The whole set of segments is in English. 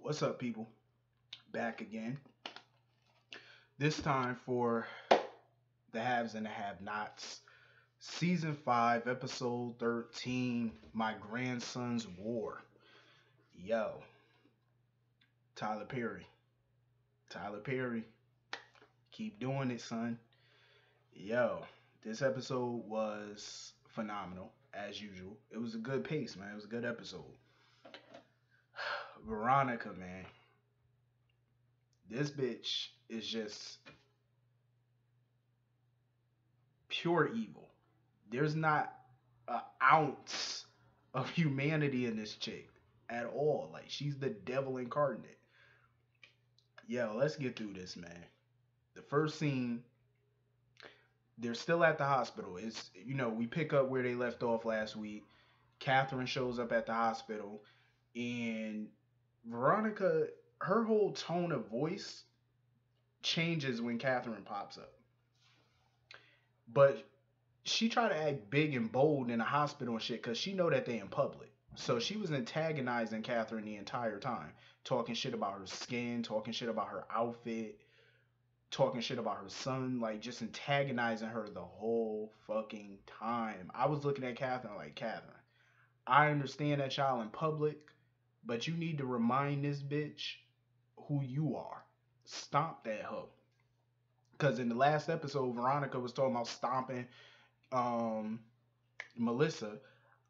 What's up, people? Back again. This time for the haves and the have nots. Season 5, episode 13 My Grandson's War. Yo, Tyler Perry. Tyler Perry. Keep doing it, son. Yo, this episode was phenomenal, as usual. It was a good pace, man. It was a good episode. Veronica, man. This bitch is just pure evil. There's not an ounce of humanity in this chick at all. Like she's the devil incarnate. Yo, let's get through this, man. The first scene, they're still at the hospital. It's we pick up where they left off last week. Catherine shows up at the hospital, and Veronica, her whole tone of voice changes when Catherine pops up. But she tried to act big and bold in the hospital and shit because she know that they in public. So she was antagonizing Catherine the entire time, talking shit about her skin, talking shit about her outfit, talking shit about her son, like just antagonizing her the whole fucking time. I was looking at Catherine like, Catherine, I understand that y'all in public, but you need to remind this bitch who you are. Stomp that hoe. Because in the last episode, Veronica was talking about stomping um Melissa.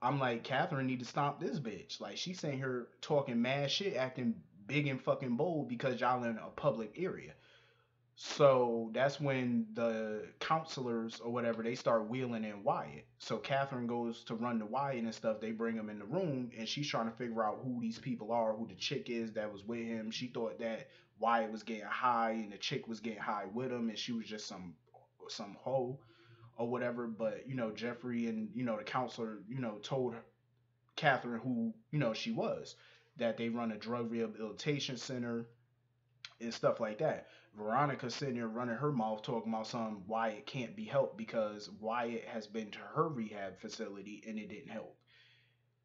I'm like, Catherine need to stomp this bitch. Like she's sitting here talking mad shit, acting big and fucking bold because y'all in a public area. So that's when the counselors or whatever they start wheeling in Wyatt. So Catherine goes to run to Wyatt and stuff. They bring him in the room and she's trying to figure out who these people are, who the chick is that was with him. She thought that Wyatt was getting high and the chick was getting high with him and she was just some hoe or whatever. But Jeffrey and the counselor told Catherine who she was, that they run a drug rehabilitation center and stuff like that. Veronica sitting there running her mouth talking about some Wyatt can't be helped because Wyatt has been to her rehab facility and it didn't help.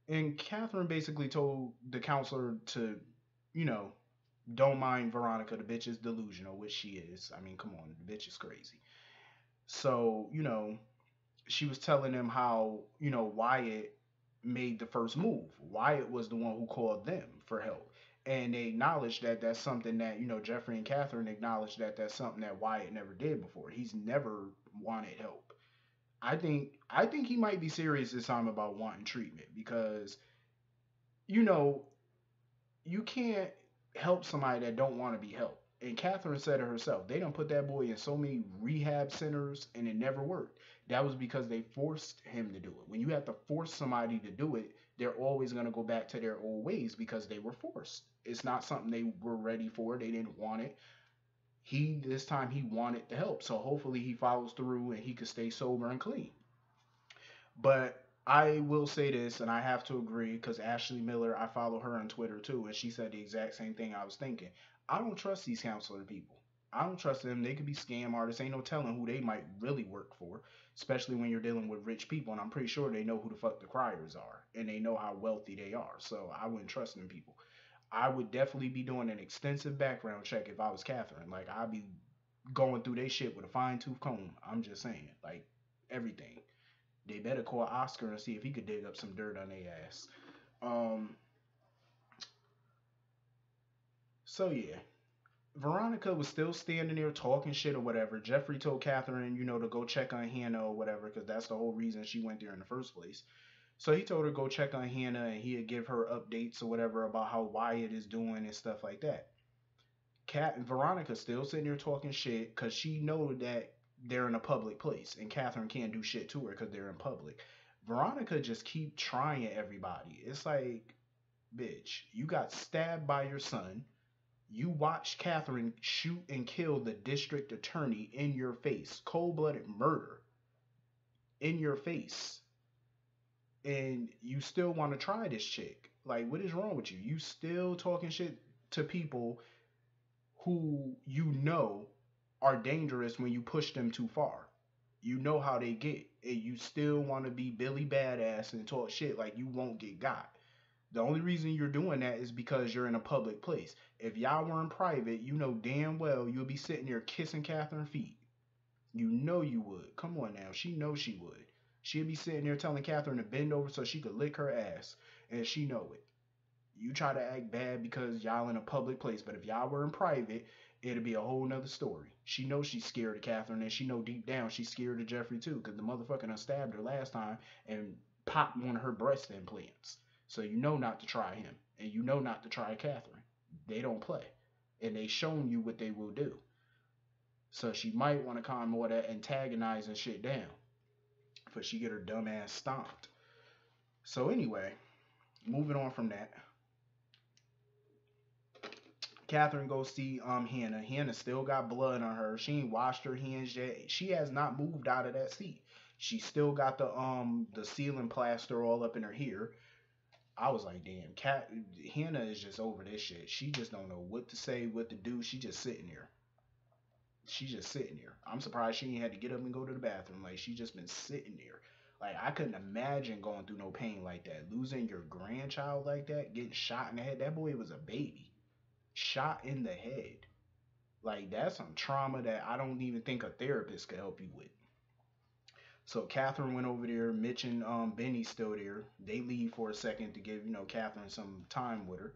And Catherine basically told the counselor to, you know, don't mind Veronica. The bitch is delusional, which she is. I mean, come on, the bitch is crazy. So, she was telling them how, Wyatt made the first move. Wyatt was the one who called them for help. And they acknowledged that that's something that, Jeffrey and Catherine acknowledged that that's something that Wyatt never did before. He's never wanted help. I think he might be serious this time about wanting treatment because, you know, you can't help somebody that don't want to be helped. And Catherine said it herself. They don't put that boy in so many rehab centers and it never worked. That was because they forced him to do it. When you have to force somebody to do it, they're always going to go back to their old ways because they were forced. It's not something they were ready for. They didn't want it. This time he wanted the help. So hopefully he follows through and he could stay sober and clean. But I will say this, and I have to agree because Ashley Miller, I follow her on Twitter too, and she said the exact same thing I was thinking. I don't trust these counselor people. I don't trust them. They could be scam artists. Ain't no telling who they might really work for, especially when you're dealing with rich people. And I'm pretty sure they know who the fuck the criers are, and they know how wealthy they are. So I wouldn't trust them people. I would definitely be doing an extensive background check if I was Catherine. Like I'd be going through their shit with a fine tooth comb. I'm just saying, like everything. They better call Oscar and see if he could dig up some dirt on their ass. Um, so yeah, Veronica was still standing there talking shit or whatever. Jeffrey told Catherine, to go check on Hanna or whatever, because that's the whole reason she went there in the first place. So he told her to go check on Hanna and he'd give her updates or whatever about how Wyatt is doing and stuff like that. Cat and Veronica still sitting there talking shit because she know that they're in a public place and Catherine can't do shit to her because they're in public. Veronica just keep trying everybody. It's like, bitch, you got stabbed by your son. You watched Catherine shoot and kill the district attorney in your face. Cold-blooded murder in your face. And you still want to try this chick. Like, what is wrong with you? You still talking shit to people who are dangerous when you push them too far. You know how they get, and you still want to be Billy Badass and talk shit like you won't get got. The only reason you're doing that is because you're in a public place. If y'all were in private, you know damn well you'll be sitting there kissing Catherine's feet. You know you would. Come on now. She knows she would. She'd be sitting there telling Catherine to bend over so she could lick her ass. And she know it. You try to act bad because y'all in a public place, but if y'all were in private, it'd be a whole nother story. She knows she's scared of Catherine, and she know deep down she's scared of Jeffrey too, because the motherfucker done stabbed her last time and popped one of her breast implants. So you know not to try him, and you know not to try Catherine. They don't play, and they shown you what they will do. So she might want to calm more that antagonizing shit down, before she get her dumb ass stomped. So anyway, moving on from that, Catherine goes see Hannah. Hannah still got blood on her. She ain't washed her hands yet. She has not moved out of that seat. She still got the ceiling plaster all up in her hair. I was like, damn, Hannah is just over this shit. She just don't know what to say, what to do. She just sitting there. She's just sitting there. I'm surprised she ain't had to get up and go to the bathroom. Like she just been sitting there. Like I couldn't imagine going through no pain like that. Losing your grandchild like that, getting shot in the head. That boy was a baby. Shot in the head. Like that's some trauma that I don't even think a therapist could help you with. So Catherine went over there. Mitch and Benny's still there. They leave for a second to give Catherine some time with her.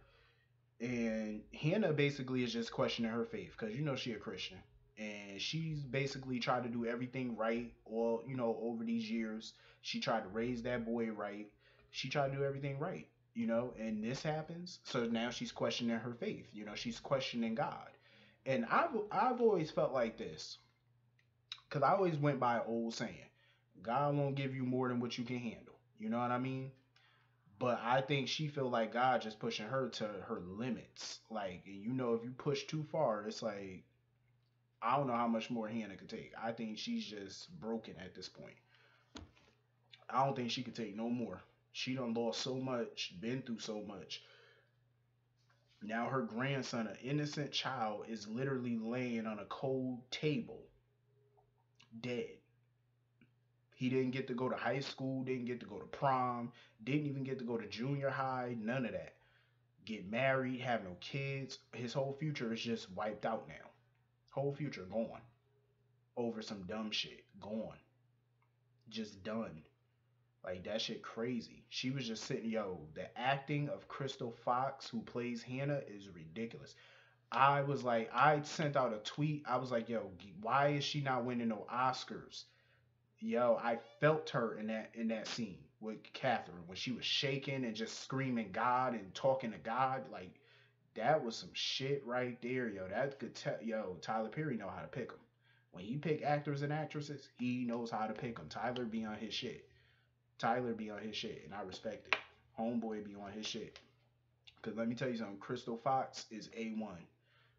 And Hannah basically is just questioning her faith because she a Christian, and she's basically tried to do everything right. All over these years, she tried to raise that boy right. She tried to do everything right. And this happens. So now she's questioning her faith. She's questioning God. And I've always felt like this because I always went by an old saying: God won't give you more than what you can handle. You know what I mean? But I think she feel like God just pushing her to her limits. Like, if you push too far, it's like I don't know how much more Hannah could take. I think she's just broken at this point. I don't think she could take no more. She done lost so much, been through so much. Now her grandson, an innocent child, is literally laying on a cold table, dead. He didn't get to go to high school, didn't get to go to prom, didn't even get to go to junior high, none of that. Get married, have no kids. His whole future is just wiped out now. Whole future gone over some dumb shit. Gone. Just done. Like that shit crazy. She was just sitting, the acting of Crystal Fox, who plays Hannah, is ridiculous. I was like, I sent out a tweet. I was like, why is she not winning no Oscars? I felt her in that scene with Catherine when she was shaking and just screaming God and talking to God. Like that was some shit right there, That could tell, Tyler Perry know how to pick them. When he pick actors and actresses, he knows how to pick them. Tyler be on his shit. Tyler be on his shit, and I respect it. Homeboy be on his shit. Cause let me tell you something, Crystal Fox is A1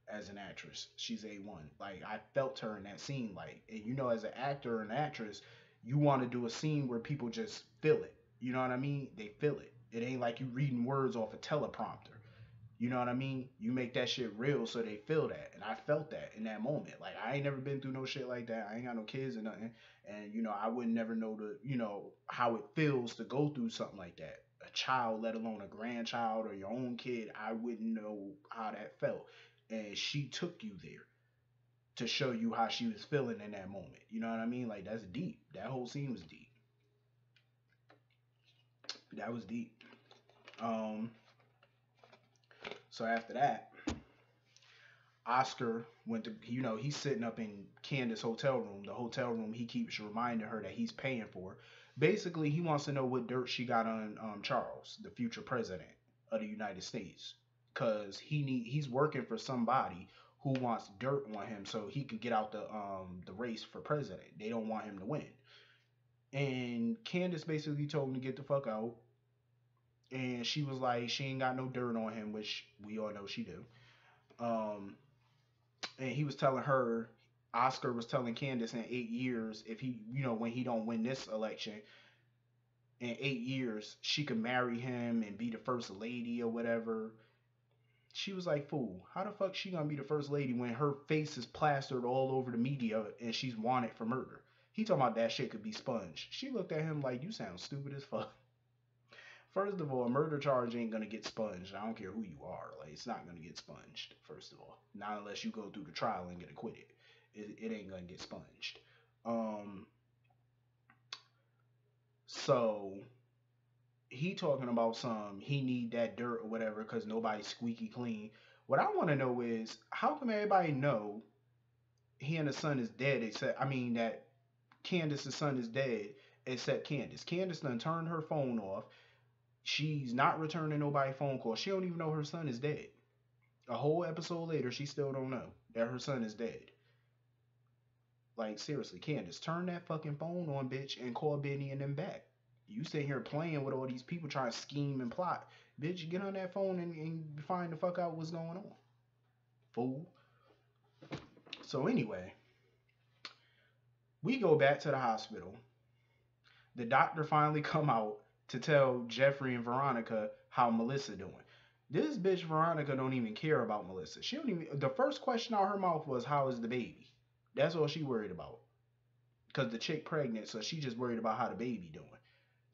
as an actress. She's A1. Like I felt her in that scene. Like, and as an actor or an actress, you want to do a scene where people just feel it. You know what I mean? They feel it. It ain't like you reading words off a teleprompter. You know what I mean? You make that shit real so they feel that. And I felt that in that moment. Like I ain't never been through no shit like that. I ain't got no kids or nothing. And I would never know how it feels to go through something like that. A child, let alone a grandchild or your own kid, I wouldn't know how that felt. And she took you there to show you how she was feeling in that moment. You know what I mean? Like that's deep. That whole scene was deep. That was deep. Um so after that, Oscar went to, he's sitting up in Candace's hotel room, the hotel room he keeps reminding her that he's paying for. Basically, he wants to know what dirt she got on Charles, the future president of the United States, because he's working for somebody who wants dirt on him so he can get out the race for president. They don't want him to win. And Candace basically told him to get the fuck out. And she was like, she ain't got no dirt on him, which we all know she do. Um, and he was telling her, Oscar was telling Candace in 8 years, if he, when he don't win this election, in 8 years, she could marry him and be the first lady or whatever. She was like, fool, how the fuck she gonna be the first lady when her face is plastered all over the media and she's wanted for murder? He talking about that shit could be sponged. She looked at him like, you sound stupid as fuck. First of all, a murder charge ain't gonna get sponged. I don't care who you are. Like, it's not gonna get sponged. First of all, not unless you go through the trial and get acquitted. It ain't gonna get sponged. Um, so he talking about some he need that dirt or whatever because nobody's squeaky clean. What I want to know is how come everybody know he and his son is dead except that Candace's son is dead except Candace. Candace done turned her phone off. She's not returning nobody phone calls. She don't even know her son is dead. A whole episode later, she still don't know that her son is dead. Like, seriously, Candace, turn that fucking phone on, bitch, and call Benny and them back. You sitting here playing with all these people trying to scheme and plot. Bitch, get on that phone and find the fuck out what's going on. Fool. So anyway, we go back to the hospital. The doctor finally come out to tell Jeffrey and Veronica how Melissa doing. This bitch Veronica don't even care about Melissa. She don't even. The first question out her mouth was, "How is the baby?" That's all she worried about. Cause the chick pregnant, so she just worried about how the baby doing.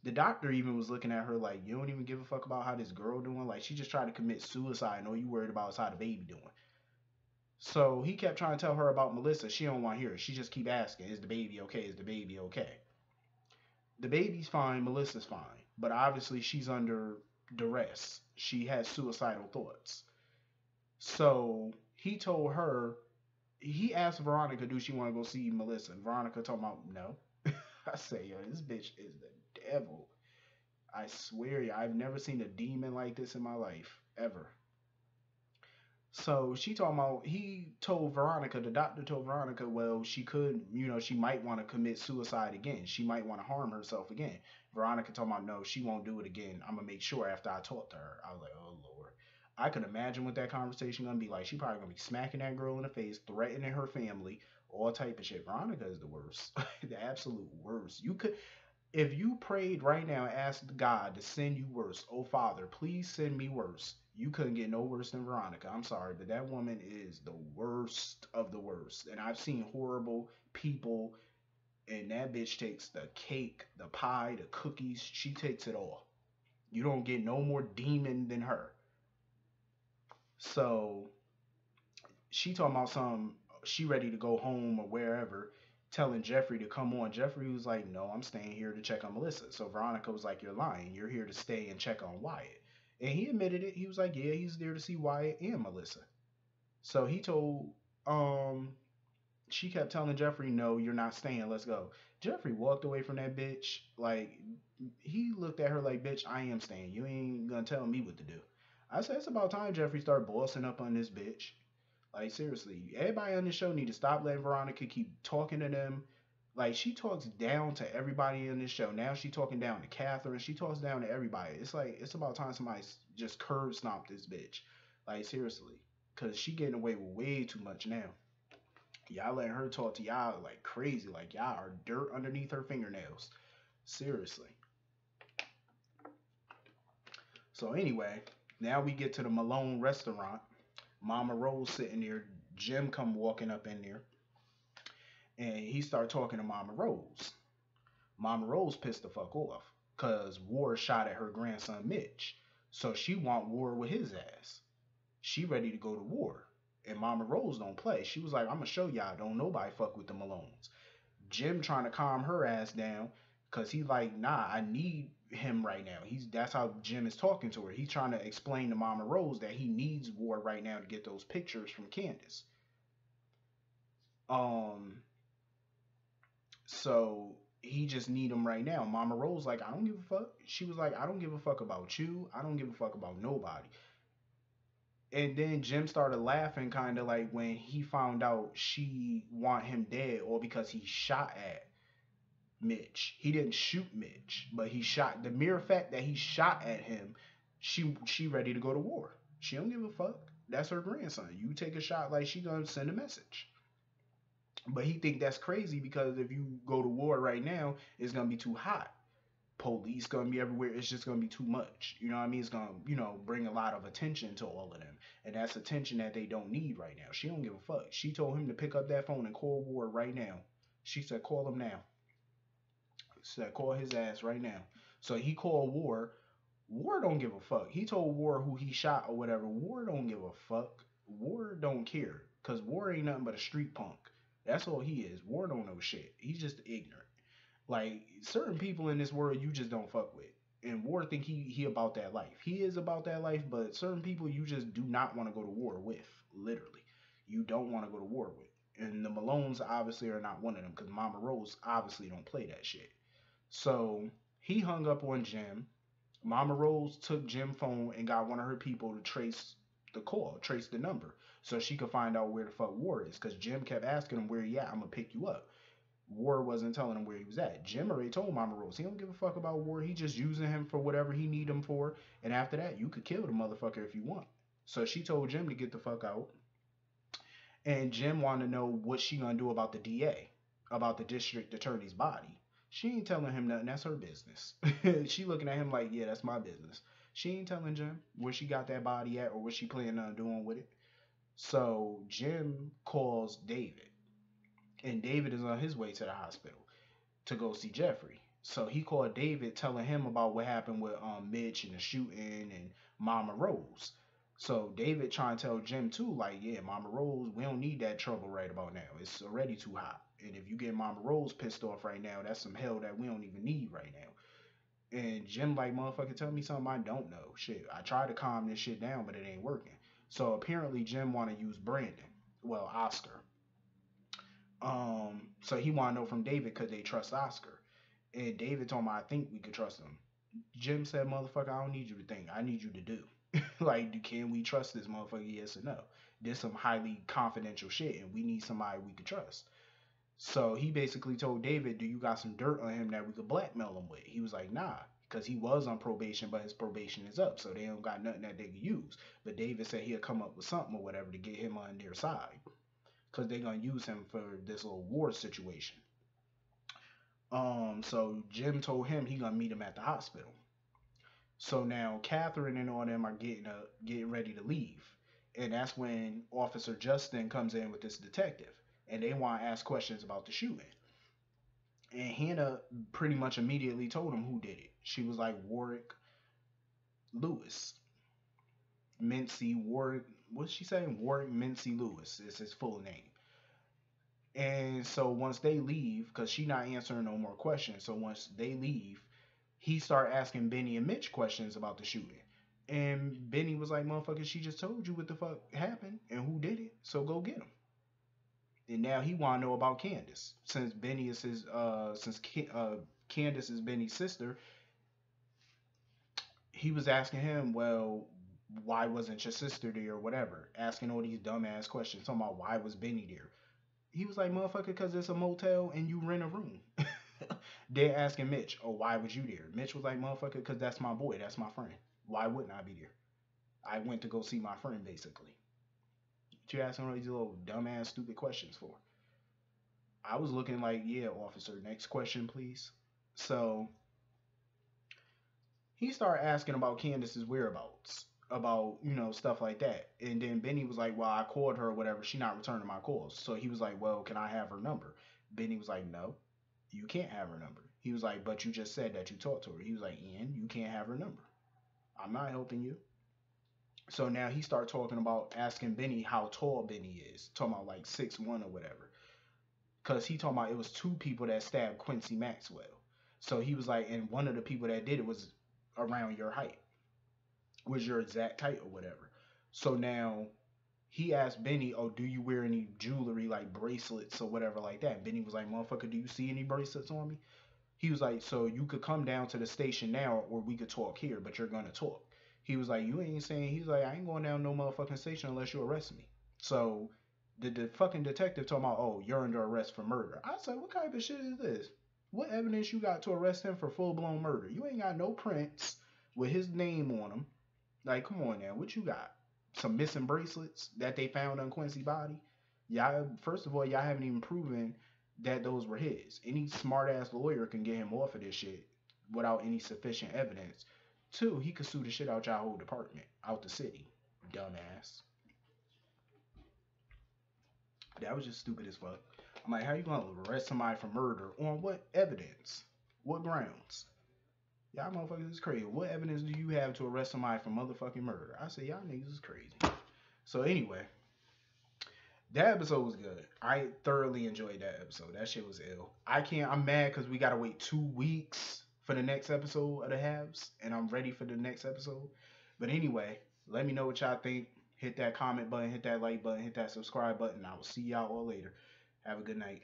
The doctor even was looking at her like, "You don't even give a fuck about how this girl doing. Like, she just tried to commit suicide, and all you worried about is how the baby doing." So he kept trying to tell her about Melissa. She don't want to hear it. She just keep asking, "Is the baby okay? Is the baby okay?" The baby's fine, Melissa's fine, but obviously she's under duress. She has suicidal thoughts. So he told her, he asked Veronica, do she want to go see Melissa? And Veronica told him, no. I say, yo, this bitch is the devil. I swear, I've never seen a demon like this in my life, ever. So he told Veronica, the doctor told Veronica, well, she could, she might want to commit suicide again. She might want to harm herself again. Veronica told me, no, she won't do it again. I'm going to make sure after I talk to her. I was like, oh, Lord. I could imagine what that conversation going to be like. She probably going to be smacking that girl in the face, threatening her family, all type of shit. Veronica is the worst. The absolute worst. If you prayed right now and asked God to send you worse, oh Father, please send me worse, you couldn't get no worse than Veronica. I'm sorry, but that woman is the worst of the worst. And I've seen horrible people, and that bitch takes the cake, the pie, the cookies. She takes it all. You don't get no more demon than her. So she talking about she ready to go home or wherever, telling Jeffrey to come on. Jeffrey was like, no, I'm staying here to check on Melissa. So Veronica was like, you're lying. You're here to stay and check on Wyatt. And he admitted it. He was like, yeah, he's there to see Wyatt and Melissa. So he told, she kept telling Jeffrey, no, you're not staying. Let's go. Jeffrey walked away from that bitch. Like, he looked at her like, bitch, I am staying. You ain't gonna tell me what to do. I said, it's about time Jeffrey started bossing up on this bitch. Like, seriously, everybody on the show need to stop letting Veronica keep talking to them. Like, she talks down to everybody in this show. Now she talking down to Catherine. She talks down to everybody. It's like, it's about time somebody just curb stomp this bitch. Like, seriously. Because she getting away with way too much now. Y'all letting her talk to y'all like crazy. Like, y'all are dirt underneath her fingernails. Seriously. So, anyway, now we get to the Malone restaurant. Mama Rose sitting there. Jim come walking up in there. And he started talking to Mama Rose. Mama Rose pissed the fuck off because War shot at her grandson Mitch. So she want War with his ass. She ready to go to war. And Mama Rose don't play. She was like, I'm gonna show y'all, don't nobody fuck with the Malones. Jim trying to calm her ass down because he like, nah, I need him right now. That's how Jim is talking to her. He's trying to explain to Mama Rose that he needs War right now to get those pictures from Candace. So he just need him right now. Mama Rose like, I don't give a fuck. She was like, I don't give a fuck about you. I don't give a fuck about nobody. And then Jim started laughing kind of like when he found out she want him dead or because he shot at Mitch. He didn't shoot Mitch, but he shot. The mere fact that he shot at him, she ready to go to war. She don't give a fuck. That's her grandson. You take a shot like she gonna send a message. But he think that's crazy because if you go to war right now, it's gonna be too hot. Police gonna be everywhere. It's just gonna be too much. You know what I mean? It's gonna, bring a lot of attention to all of them. And that's attention that they don't need right now. She don't give a fuck. She told him to pick up that phone and call War right now. She said, call him now. She said, call his ass right now. So he called War. War don't give a fuck. He told War who he shot or whatever. War don't give a fuck. War don't care. Cause War ain't nothing but a street punk. That's all he is. War don't know shit. He's just ignorant. Like certain people in this world you just don't fuck with. And War think he about that life. He is about that life, but certain people you just do not want to go to war with. Literally. You don't want to go to war with. And the Malones obviously are not one of them because Mama Rose obviously don't play that shit. So he hung up on Jim. Mama Rose took Jim's phone and got one of her people to trace the call, trace the number, so she could find out where the fuck War is. Because Jim kept asking him where he at. I'm gonna pick you up. War wasn't telling him where he was at. Jim already told Mama Rose he don't give a fuck about War. He just using him for whatever he need him for. And after that, you could kill the motherfucker if you want. So she told Jim to get the fuck out. And Jim wanted to know what she gonna do about the DA, about the district attorney's body. She ain't telling him nothing. That's her business. She looking at him like, yeah, that's my business. She ain't telling Jim where she got that body at or what she planning on doing with it. So Jim calls David, and David is on his way to the hospital to go see Jeffrey. So he called David, telling him about what happened with Mitch and the shooting and Mama Rose. So David trying to tell Jim too, like, yeah, Mama Rose, we don't need that trouble right about now. It's already too hot. And if you get Mama Rose pissed off right now, that's some hell that we don't even need right now. And Jim like, motherfucker, tell me something I don't know. Shit, I tried to calm this shit down, but it ain't working. So apparently Jim want to use Brandon. Well, Oscar. So he want to know from David could they trust Oscar. And David told me, I think we could trust him. Jim said, motherfucker, I don't need you to think. I need you to do. Like, can we trust this motherfucker? Yes or no? There's some highly confidential shit, and we need somebody we could trust. So he basically told David, do you got some dirt on him that we could blackmail him with? He was like, nah, because he was on probation, but his probation is up, so they don't got nothing that they could use. But David said he'll come up with something or whatever to get him on their side, because they're going to use him for this little war situation. So Jim told him he gonna meet him at the hospital. So now Catherine and all them are getting ready to leave, and that's when Officer Justin comes in with this detective, and they want to ask questions about the shooting. And Hanna pretty much immediately told him who did it. She was like Warwick Lewis, Mincy Warwick. What's she saying? Warwick Mincy Lewis is his full name. And so once they leave, because she not answering no more questions, so once they leave, he start asking Benny and Mitch questions about the shooting. And Benny was like, motherfucker, she just told you what the fuck happened and who did it, so go get him. And now he want to know about Candace. Since Benny is his, Candace is Benny's sister, he was asking him, well, why wasn't your sister there or whatever? Asking all these dumbass questions, talking about why was Benny there. He was like, motherfucker, because it's a motel and you rent a room. They're asking Mitch, oh, why was you there? Mitch was like, motherfucker, because that's my boy. That's my friend. Why wouldn't I be there? I went to go see my friend, basically. What you asking all these little dumbass, stupid questions for? I was looking like, yeah, officer, next question, please. So he started asking about Candace's whereabouts, about, stuff like that. And then Benny was like, well, I called her or whatever. She not returning my calls. So he was like, well, can I have her number? Benny was like, no, you can't have her number. He was like, but you just said that you talked to her. He was like, Ian, you can't have her number. I'm not helping you. So now he started talking about asking Benny how tall Benny is. Talking about like 6'1" or whatever. Because he talking about it was two people that stabbed Quincy Maxwell. So he was like, and one of the people that did it was around your height, was your exact height or whatever. So now he asked Benny, oh, do you wear any jewelry like bracelets or whatever like that? And Benny was like, motherfucker, do you see any bracelets on me? He was like, so you could come down to the station now or we could talk here, but you're going to talk. He was like, you ain't saying, he's like, I ain't going down no motherfucking station unless you arrest me. So the fucking detective told me, oh, you're under arrest for murder. I said, what kind of shit is this? What evidence you got to arrest him for full blown murder? You ain't got no prints with his name on them. Like, come on now, what you got? Some missing bracelets that they found on Quincy's body? Y'all, first of all, y'all haven't even proven that those were his. Any smart ass lawyer can get him off of this shit without any sufficient evidence. Two, he could sue the shit out y'all whole department, out the city. Dumbass. That was just stupid as fuck. I'm like, how you gonna arrest somebody for murder? On what evidence? What grounds? Y'all motherfuckers is crazy. What evidence do you have to arrest somebody for motherfucking murder? I say y'all niggas is crazy. So anyway, that episode was good. I thoroughly enjoyed that episode. That shit was ill. I'm mad because we gotta wait 2 weeks for the next episode of the Habs, and I'm ready for the next episode. But anyway, let me know what y'all think. Hit that comment button, hit that like button, hit that subscribe button. I will see y'all all later. Have a good night.